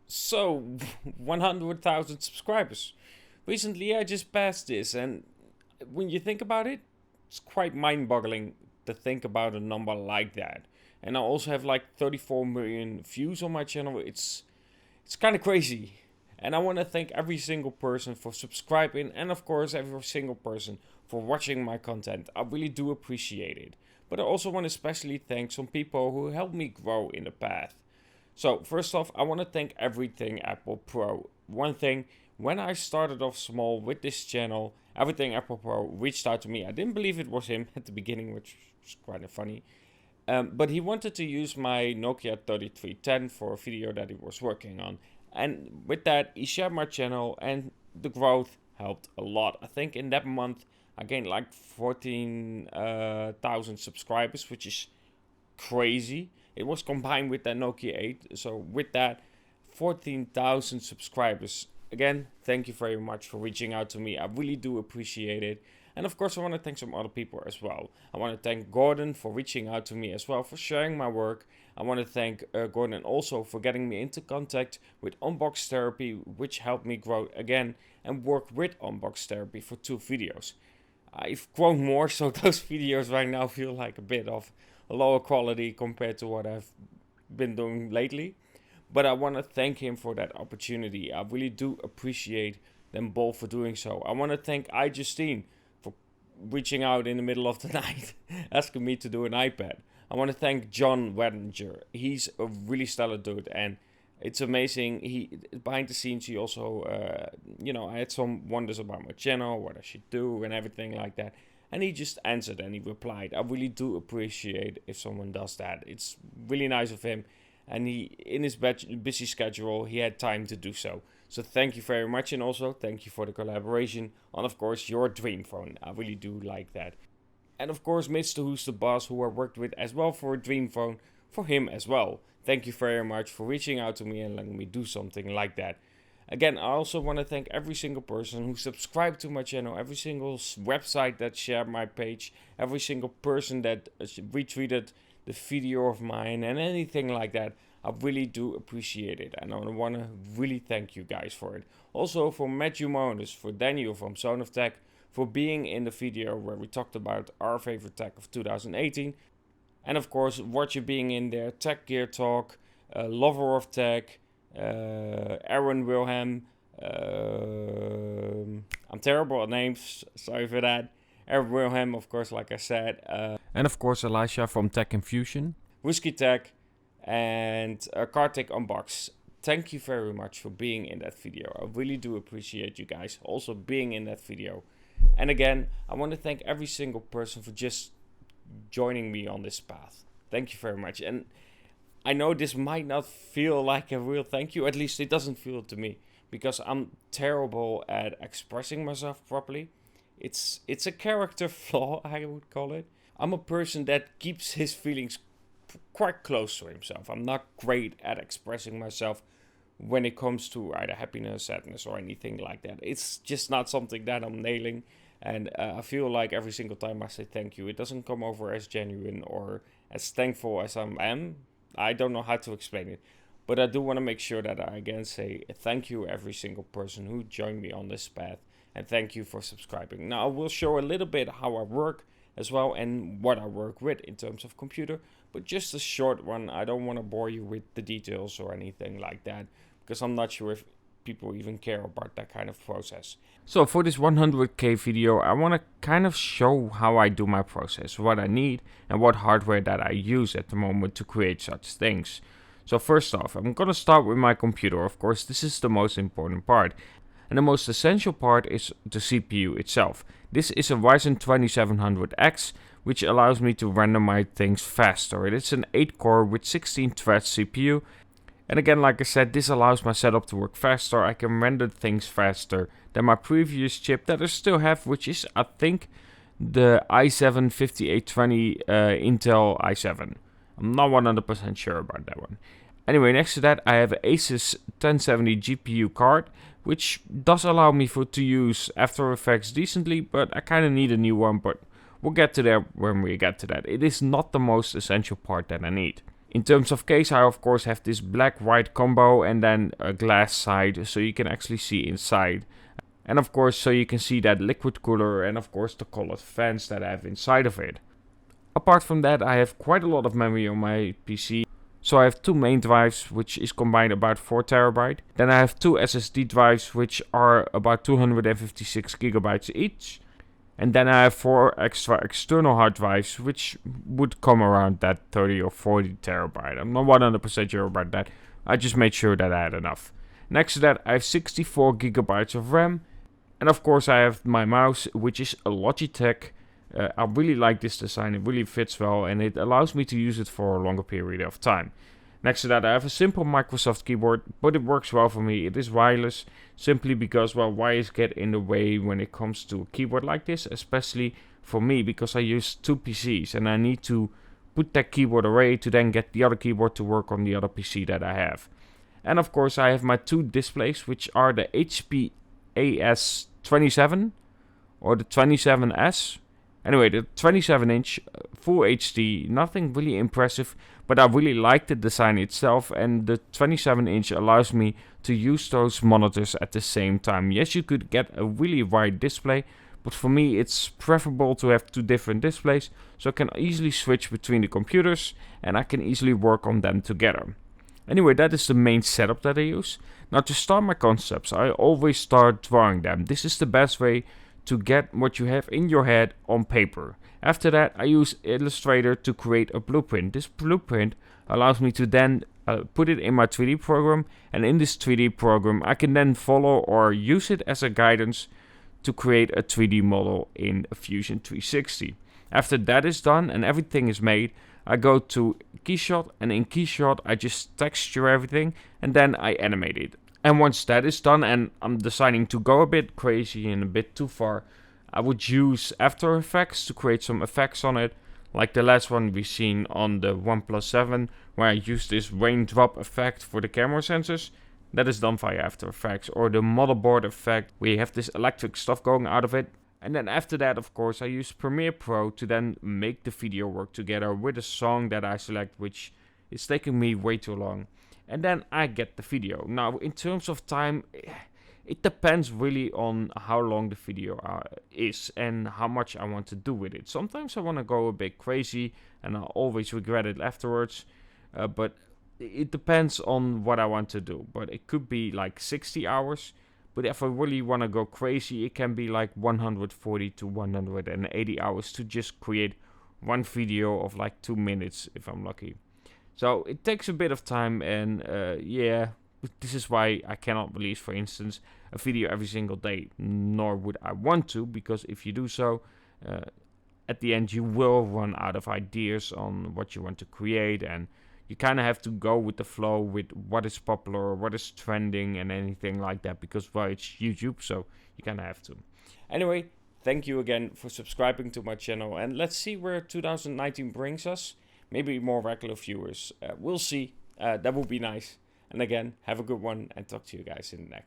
So, 100,000 subscribers. Recently, I just passed this, and when you think about it, it's quite mind boggling to think about a number like that. And I also have like 34 million views on my channel. It's kind of crazy. And I want to thank every single person for subscribing, and of course, every single person for watching my content. I really do appreciate it. But I also want to especially thank some people who helped me grow in the path. So first off, I want to thank Everything Apple Pro. One thing, when I started off small with this channel, Everything Apple Pro reached out to me. I didn't believe it was him at the beginning, which was kind of funny. But he wanted to use my Nokia 3310 for a video that he was working on. And with that, he shared my channel, and the growth helped a lot. I think in that month, I gained like 14,000 subscribers, which is crazy. It was combined with that Nokia 8. So with that, 14,000 subscribers. Again, thank you very much for reaching out to me. I really do appreciate it. And of course, I want to thank some other people as well. I want to thank Gordon for reaching out to me as well, for sharing my work. I want to thank Gordon also for getting me into contact with Unbox Therapy, which helped me grow again and work with Unbox Therapy for 2 videos. I've grown more, so those videos right now feel like a bit of a lower quality compared to what I've been doing lately. But I want to thank him for that opportunity. I really do appreciate them both for doing so. I want to thank iJustine for reaching out in the middle of the night, asking me to do an iPad. I want to thank John Wedinger. He's a really stellar dude, and it's amazing. He behind the scenes, he also, I had some wonders about my channel, what I should do, and everything like that. And he just answered and he replied. I really do appreciate if someone does that. It's really nice of him. And he, in his busy schedule, he had time to do so. So thank you very much. And also thank you for the collaboration on, of course, your dream phone. I really do like that. And of course, Mr. Who's the Boss, who I worked with as well for a dream phone, for him as well. Thank you very much for reaching out to me and letting me do something like that. Again, I also want to thank every single person who subscribed to my channel, every single website that shared my page, every single person that retweeted the video of mine and anything like that. I really do appreciate it, and I want to really thank you guys for it. Also for Matthew Monis, for Daniel from Zone of Tech, for being in the video where we talked about our favorite tech of 2018. And of course, Roger being in there, Tech Gear Talk, Lover of Tech, Aaron Wilhelm, I'm terrible at names, sorry for that. Aaron Wilhelm, of course, like I said. And of course, Elisha from Tech Infusion, Whiskey Tech, and Kartik Unbox. Thank you very much for being in that video. I really do appreciate you guys also being in that video. And again, I want to thank every single person for just joining me on this path. Thank you very much. And I know this might not feel like a real thank you, at least it doesn't feel to me, because I'm terrible at expressing myself properly. It's a character flaw, I would call it. I'm a person that keeps his feelings quite close to himself. I'm not great at expressing myself when it comes to either happiness, sadness, or anything like that. It's just not something that I'm nailing. And I feel like every single time I say thank you, it doesn't come over as genuine or as thankful as I am. I don't know how to explain it. But I do want to make sure that I again say thank you every single person who joined me on this path. And thank you for subscribing. Now I will show a little bit how I work as well and what I work with in terms of computer. But just a short one. I don't want to bore you with the details or anything like that, because I'm not sure if people even care about that kind of process. So for this 100k video, I want to kind of show how I do my process, what I need, and what hardware that I use at the moment to create such things. So first off, I'm going to start with my computer. Of course, this is the most important part. And the most essential part is the CPU itself. This is a Ryzen 2700X, which allows me to render my things faster. It is an 8-core with 16 threads CPU. And again, like I said, this allows my setup to work faster. I can render things faster than my previous chip that I still have, which is, I think, the i7 5820 Intel i7. I'm not 100% sure about that one. Anyway, next to that, I have an Asus 1070 GPU card, which does allow me to use After Effects decently, but I kind of need a new one, but we'll get to that when we get to that. It is not the most essential part that I need. In terms of case, I of course have this black-white combo and then a glass side, so you can actually see inside. And of course, so you can see that liquid cooler and of course the colored fans that I have inside of it. Apart from that, I have quite a lot of memory on my PC. So I have 2 main drives, which is combined about 4 terabyte. Then I have 2 SSD drives, which are about 256 gigabytes each. And then I have 4 extra external hard drives, which would come around that 30 or 40 terabyte. I'm not 100% sure about that. I just made sure that I had enough. Next to that, I have 64 gigabytes of RAM. And of course I have my mouse, which is a Logitech. I really like this design, it really fits well and it allows me to use it for a longer period of time. Next to that I have a simple Microsoft keyboard, but it works well for me. It is wireless, simply because, well, wires get in the way when it comes to a keyboard like this, especially for me because I use 2 PCs and I need to put that keyboard away to then get the other keyboard to work on the other PC that I have. And of course I have my 2 displays, which are the HP AS27 or the 27S. Anyway, the 27-inch Full HD, nothing really impressive, but I really like the design itself, and the 27-inch allows me to use those monitors at the same time. Yes, you could get a really wide display, but for me it's preferable to have 2 different displays, so I can easily switch between the computers and I can easily work on them together. Anyway, that is the main setup that I use. Now to start my concepts, I always start drawing them. This is the best way to get what you have in your head on paper. After that, I use Illustrator to create a blueprint. This blueprint allows me to then put it in my 3D program, and in this 3D program I can then follow or use it as a guidance to create a 3D model in Fusion 360. After that is done and everything is made, I go to Keyshot, and in Keyshot I just texture everything and then I animate it. And once that is done and I'm deciding to go a bit crazy and a bit too far, I would use After Effects to create some effects on it, like the last one we've seen on the OnePlus 7, where I used this raindrop effect for the camera sensors. That is done via After Effects. Or the motherboard effect, where you have this electric stuff going out of it. And then after that, of course, I use Premiere Pro to then make the video work together with a song that I select, which is taking me way too long. And then I get the video. Now, in terms of time, it depends really on how long the video is and how much I want to do with it. Sometimes I want to go a bit crazy and I'll always regret it afterwards. But it depends on what I want to do. But it could be like 60 hours. But if I really want to go crazy, it can be like 140 to 180 hours to just create one video of like 2 minutes if I'm lucky. So it takes a bit of time, and yeah, this is why I cannot release, for instance, a video every single day, nor would I want to, because if you do so, at the end you will run out of ideas on what you want to create, and you kind of have to go with the flow with what is popular, what is trending, and anything like that, because, well, it's YouTube, so you kind of have to. Anyway, thank you again for subscribing to my channel, and let's see where 2019 brings us. Maybe more regular viewers. We'll see. That would be nice. And again, have a good one and talk to you guys in the next.